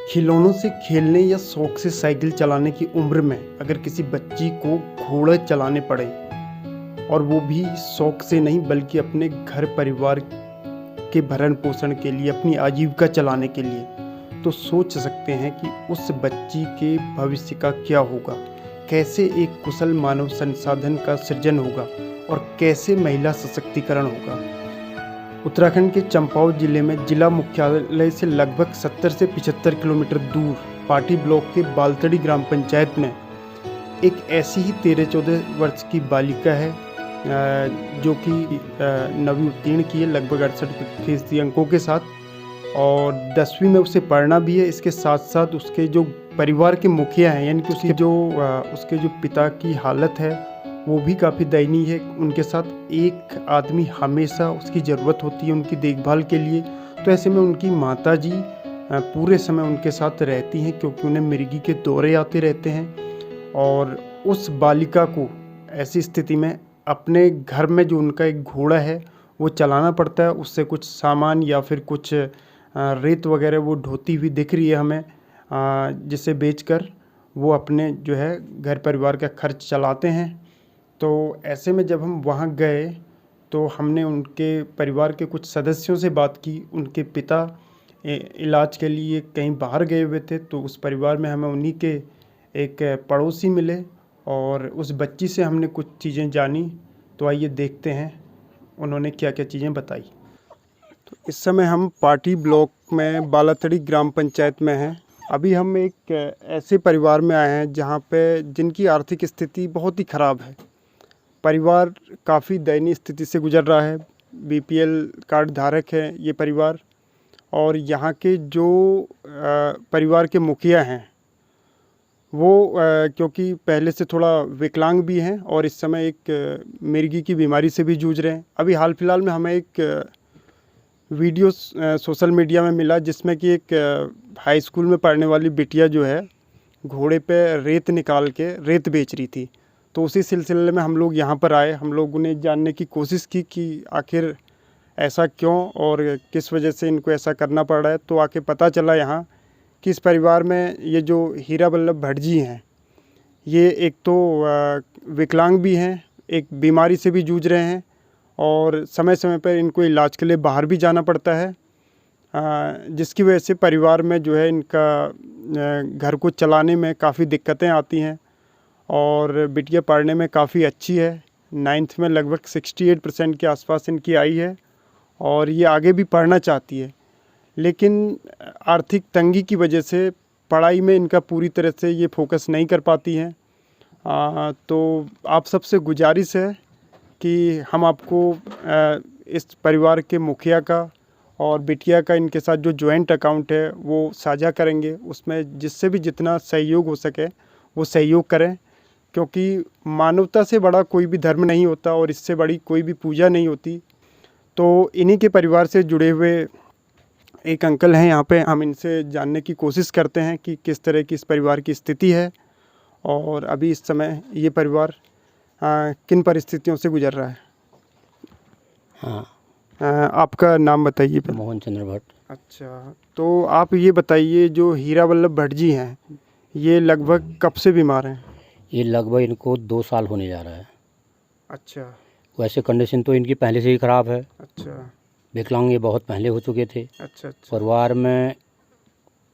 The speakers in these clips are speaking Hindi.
खिलौनों से खेलने या शौक से साइकिल चलाने की उम्र में अगर किसी बच्ची को घोड़े चलाने पड़े और वो भी शौक से नहीं बल्कि अपने घर परिवार के भरण पोषण के लिए, अपनी आजीविका चलाने के लिए, तो सोच सकते हैं कि उस बच्ची के भविष्य का क्या होगा, कैसे एक कुशल मानव संसाधन का सृजन होगा और कैसे महिला सशक्तिकरण होगा। उत्तराखंड के चंपावत जिले में जिला मुख्यालय से लगभग 70 से 75 किलोमीटर दूर पाटी ब्लॉक के बालतड़ी ग्राम पंचायत में एक ऐसी ही 13-14 वर्ष की बालिका है जो कि 9वीं उत्तीर्ण की है लगभग 68% अंकों के साथ, और 10वीं में उसे पढ़ना भी है। इसके साथ साथ उसके जो परिवार के मुखिया हैं, यानी कि उसके जो पिता की हालत है वो भी काफ़ी दयनीय है। उनके साथ एक आदमी हमेशा उसकी ज़रूरत होती है उनकी देखभाल के लिए, तो ऐसे में उनकी माताजी पूरे समय उनके साथ रहती हैं क्योंकि उन्हें मिर्गी के दौरे आते रहते हैं। और उस बालिका को ऐसी स्थिति में अपने घर में जो उनका एक घोड़ा है वो चलाना पड़ता है। उससे कुछ सामान या फिर कुछ रेत वगैरह वो ढोती हुई दिख रही है हमें, जिसे बेचकर वो अपने जो है घर परिवार का खर्च चलाते हैं। तो ऐसे में जब हम वहाँ गए तो हमने उनके परिवार के कुछ सदस्यों से बात की। उनके पिता इलाज के लिए कहीं बाहर गए हुए थे, तो उस परिवार में हमें उन्हीं के एक पड़ोसी मिले और उस बच्ची से हमने कुछ चीज़ें जानी। तो आइए देखते हैं उन्होंने क्या क्या चीज़ें बताई। तो इस समय हम पाटी ब्लॉक में बालातड़ी ग्राम पंचायत में हैं। अभी हम एक ऐसे परिवार में आए हैं जहाँ पे जिनकी आर्थिक स्थिति बहुत ही ख़राब है। परिवार काफ़ी दयनीय स्थिति से गुजर रहा है। बीपीएल कार्ड धारक है ये परिवार, और यहाँ के जो परिवार के मुखिया हैं वो क्योंकि पहले से थोड़ा विकलांग भी हैं और इस समय एक मिर्गी की बीमारी से भी जूझ रहे हैं। अभी हाल फिलहाल में हमें एक वीडियो सोशल मीडिया में मिला जिसमें कि एक हाई स्कूल में पढ़ने वाली बिटिया जो है घोड़े पे रेत निकाल के रेत बेच रही थी। तो उसी सिलसिले में हम लोग यहाँ पर आए। हम लोगों ने जानने की कोशिश की कि आखिर ऐसा क्यों और किस वजह से इनको ऐसा करना पड़ रहा है। तो आके पता चला यहाँ कि इस परिवार में ये जो हीरा वल्लभ भट्ट जी हैं, ये एक तो विकलांग भी हैं, एक बीमारी से भी जूझ रहे हैं और समय समय पर इनको इलाज के लिए बाहर भी जाना पड़ता है, जिसकी वजह से परिवार में जो है इनका घर को चलाने में काफ़ी दिक्कतें आती हैं। और बिटिया पढ़ने में काफ़ी अच्छी है, 9th में लगभग 68% के आसपास इनकी आई है और ये आगे भी पढ़ना चाहती है, लेकिन आर्थिक तंगी की वजह से पढ़ाई में इनका पूरी तरह से ये फोकस नहीं कर पाती हैं। तो आप सबसे गुजारिश है कि हम आपको इस परिवार के मुखिया का और बिटिया का इनके साथ जो जॉइंट अकाउंट है वो साझा करेंगे, उसमें जिससे भी जितना सहयोग हो सके वो सहयोग करें, क्योंकि मानवता से बड़ा कोई भी धर्म नहीं होता और इससे बड़ी कोई भी पूजा नहीं होती। तो इन्हीं के परिवार से जुड़े हुए एक अंकल हैं यहाँ पे, हम इनसे जानने की कोशिश करते हैं कि किस तरह की इस परिवार की स्थिति है और अभी इस समय ये परिवार किन परिस्थितियों से गुजर रहा है। हाँ, आपका नाम बताइए। मोहन चंद्र भट्ट। अच्छा, तो आप ये बताइए, जो हीरा वल्लभ भट्ट जी हैं ये लगभग कब से बीमार हैं? ये लगभग इनको 2 साल होने जा रहा है। अच्छा। वैसे कंडीशन तो इनकी पहले से ही ख़राब है। अच्छा। विकलांग ये बहुत पहले हो चुके थे। अच्छा। परिवार में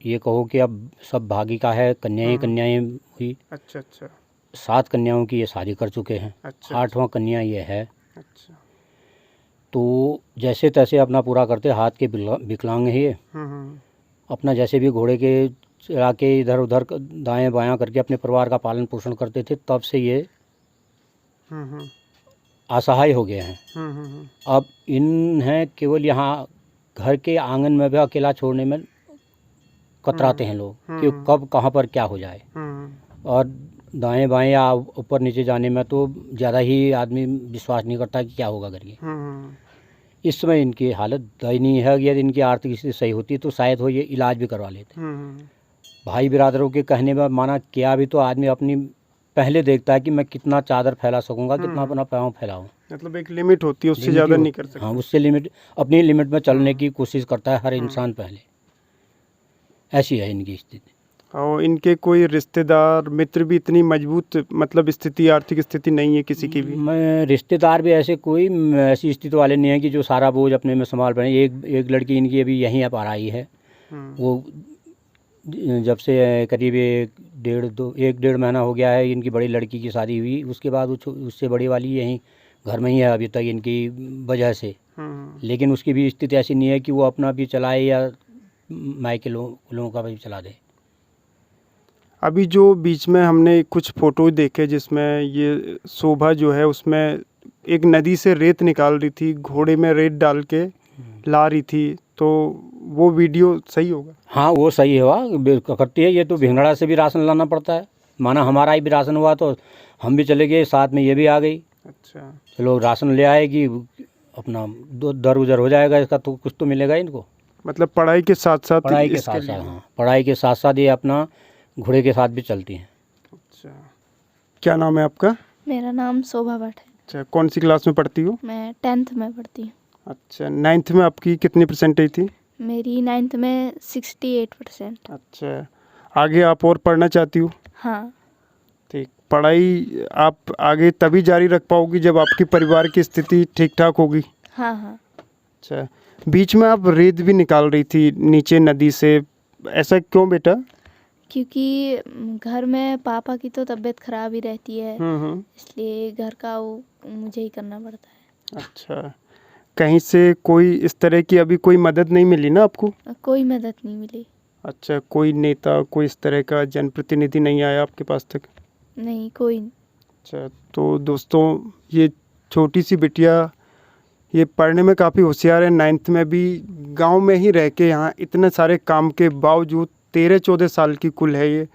ये कहो कि अब सब भागी का है, कन्याएं हुई। अच्छा। 7 कन्याओं की ये शादी कर चुके हैं। अच्छा। 8वां कन्या ये है। अच्छा। तो जैसे तैसे अपना पूरा करते, हाथ के विकलांग है ये। अपना जैसे भी घोड़े के चला के इधर उधर दाएं बायां करके अपने परिवार का पालन पोषण करते थे, तब से ये असहाय हो गए हैं। अब इन्हें केवल यहाँ घर के आंगन में भी अकेला छोड़ने में कतराते हैं लोग कि कब कहाँ पर क्या हो जाए, और दाएं बाएं या ऊपर नीचे जाने में तो ज़्यादा ही आदमी विश्वास नहीं करता कि क्या होगा करके। इस समय इनकी हालत दयनीय है। यदि इनकी आर्थिक स्थिति सही होती तो शायद हो ये इलाज भी करवा लेते। भाई बिरादरों के कहने में माना क्या भी तो आदमी अपनी पहले देखता है कि मैं कितना चादर फैला सकूंगा, कितना अपना पाँव फैलाऊं। मतलब एक लिमिट होती है, उससे ज़्यादा नहीं कर सकते। हाँ, उससे लिमिट, अपनी लिमिट में चलने की कोशिश करता है हर इंसान पहले। ऐसी है इनकी स्थिति। और इनके कोई रिश्तेदार मित्र भी इतनी मजबूत मतलब स्थिति आर्थिक स्थिति नहीं है किसी की भी? मैं रिश्तेदार भी ऐसे कोई ऐसी स्थिति वाले नहीं है कि जो सारा बोझ अपने में संभाल पाए। एक लड़की इनकी अभी यहीं अब आ रही है, वो जब से करीब एक डेढ़ महीना हो गया है इनकी बड़ी लड़की की शादी हुई, उसके बाद उससे बड़ी वाली यहीं घर में ही है अभी तक इनकी वजह से। लेकिन उसकी भी स्थिति ऐसी नहीं है कि वो अपना भी चलाए या मायके लोगों का भी चला दे। अभी जो बीच में हमने कुछ फ़ोटो देखे जिसमें ये शोभा जो है उसमें एक नदी से रेत निकाल रही थी, घोड़े में रेत डाल के ला रही थी, तो वो वीडियो सही होगा? हाँ वो सही है, करती है। ये तो भिंगड़ा से भी राशन लाना पड़ता है, माना हमारा ही भी राशन हुआ तो हम भी चले गए, साथ में ये भी आ गई। अच्छा, चलो राशन ले आएगी, अपना दर गुजर हो जाएगा इसका, तो कुछ तो मिलेगा इनको। मतलब पढ़ाई के साथ साथ पढ़ाई के साथ साथ, हाँ पढ़ाई के साथ साथ ये अपना घोड़े के साथ भी चलती हैं। अच्छा, क्या नाम है आपका? मेरा नाम शोभा भट्ट है। अच्छा, कौन सी क्लास में पढ़ती हो? मैं 10th में पढ़ती हूँ। अच्छा, 9th में आपकी कितनी परसेंटेज थी? मेरी 9th में 68%। अच्छा, आगे आप और पढ़ना चाहती हो? हाँ। ठीक, पढ़ाई आप आगे तभी जारी रख पाओगी जब आपकी परिवार की स्थिति ठीक ठाक होगी? हाँ हाँ। अच्छा, बीच में आप रेत भी निकाल रही थी नीचे नदी से, ऐसा क्यों बेटा? क्योंकि घर में पापा की तो तबीयत ख़राब ही रहती है, इसलिए घर का वो मुझे ही करना पड़ता है। अच्छा, कहीं से कोई इस तरह की अभी कोई मदद नहीं मिली ना आपको? कोई मदद नहीं मिली। अच्छा, कोई नेता कोई इस तरह का जनप्रतिनिधि नहीं आया आपके पास तक? नहीं, कोई नहीं। अच्छा, तो दोस्तों ये छोटी सी बिटिया ये पढ़ने में काफ़ी होशियार है, 9th में भी गांव में ही रह के यहाँ इतने सारे काम के बावजूद 13-14 साल की कुल है ये,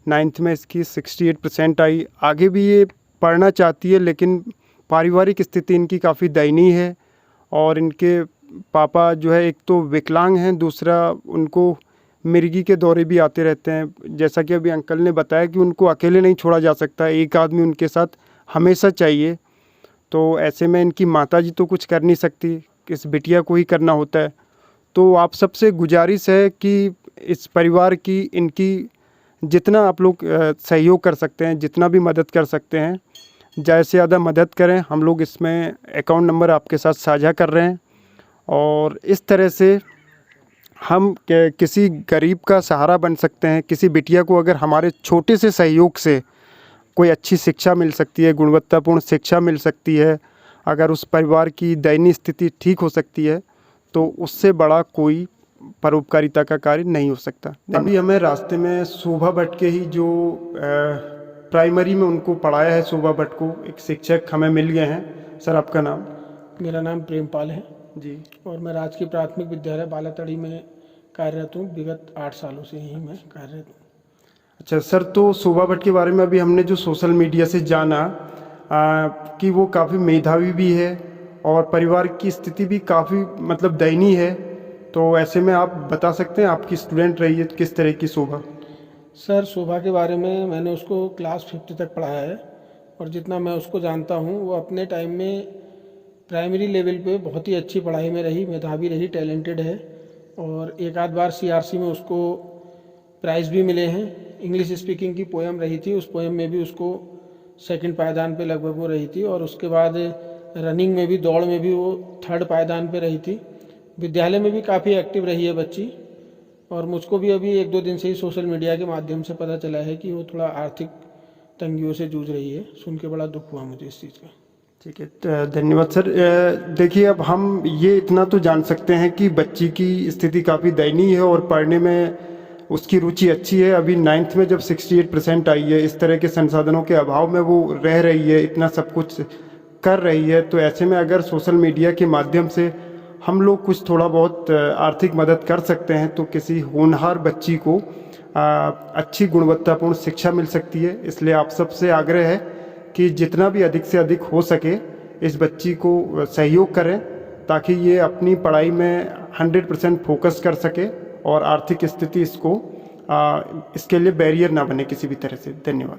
9th में इसकी 68% आई। आगे भी ये पढ़ना चाहती है लेकिन पारिवारिक स्थिति इनकी काफ़ी दयनीय है और इनके पापा जो है एक तो विकलांग हैं, दूसरा उनको मिर्गी के दौरे भी आते रहते हैं। जैसा कि अभी अंकल ने बताया कि उनको अकेले नहीं छोड़ा जा सकता, एक आदमी उनके साथ हमेशा चाहिए। तो ऐसे में इनकी माताजी तो कुछ कर नहीं सकती, इस बिटिया को ही करना होता है। तो आप सबसे गुजारिश है कि इस परिवार की इनकी जितना आप लोग सहयोग कर सकते हैं, जितना भी मदद कर सकते हैं, ज़्यादा से ज़्यादा मदद करें। हम लोग इसमें अकाउंट नंबर आपके साथ साझा कर रहे हैं और इस तरह से हम किसी गरीब का सहारा बन सकते हैं। किसी बिटिया को अगर हमारे छोटे से सहयोग से कोई अच्छी शिक्षा मिल सकती है, गुणवत्तापूर्ण शिक्षा मिल सकती है, अगर उस परिवार की दयनीय स्थिति ठीक हो सकती है, तो उससे बड़ा कोई परोपकारिता का कार्य नहीं हो सकता। अभी हमें रास्ते में शोभा भट्ट के ही जो प्राइमरी में उनको पढ़ाया है, शोभा भट्ट को एक शिक्षक हमें मिल गए हैं। सर आपका नाम? मेरा नाम प्रेमपाल है जी। और मैं राजकीय प्राथमिक विद्यालय बालातड़ी में कार्यरत हूँ। विगत 8 सालों से यहीं मैं कार्यरत हूँ। अच्छा सर, तो शोभा भट्ट के बारे में अभी हमने जो सोशल मीडिया से जाना कि वो काफ़ी मेधावी भी है और परिवार की स्थिति भी काफ़ी मतलब दयनीय है, तो ऐसे में आप बता सकते हैं आपकी स्टूडेंट रही है किस तरह की शोभा? सर, शोभा के बारे में मैंने उसको क्लास 5 तक पढ़ाया है और जितना मैं उसको जानता हूँ वो अपने टाइम में प्राइमरी लेवल पे बहुत ही अच्छी पढ़ाई में रही, मेधावी रही, टैलेंटेड है और एक आध बार CRC में उसको प्राइज़ भी मिले हैं। इंग्लिश स्पीकिंग की पोएम रही थी, उस पोएम में भी उसको 2nd पायदान पे लगभग वो रही थी और उसके बाद रनिंग में भी, दौड़ में भी वो 3rd पायदान पे रही थी। विद्यालय में भी काफ़ी एक्टिव रही है बच्ची और मुझको भी अभी 1-2 दिन से ही सोशल मीडिया के माध्यम से पता चला है कि वो थोड़ा आर्थिक तंगियों से जूझ रही है। सुन के बड़ा दुख हुआ मुझे इस चीज़ का। ठीक है, धन्यवाद सर। देखिए, अब हम ये इतना तो जान सकते हैं कि बच्ची की स्थिति काफ़ी दयनीय है और पढ़ने में उसकी रुचि अच्छी है। अभी 9th में जब 68% आई है, इस तरह के संसाधनों के अभाव में वो रह रही है, इतना सब कुछ कर रही है, तो ऐसे में अगर सोशल मीडिया के माध्यम से हम लोग कुछ थोड़ा बहुत आर्थिक मदद कर सकते हैं तो किसी होनहार बच्ची को अच्छी गुणवत्तापूर्ण शिक्षा मिल सकती है। इसलिए आप सबसे आग्रह है कि जितना भी अधिक से अधिक हो सके इस बच्ची को सहयोग करें ताकि ये अपनी पढ़ाई में 100% फोकस कर सके और आर्थिक स्थिति इसको इसके लिए बैरियर ना बने किसी भी तरह से। धन्यवाद।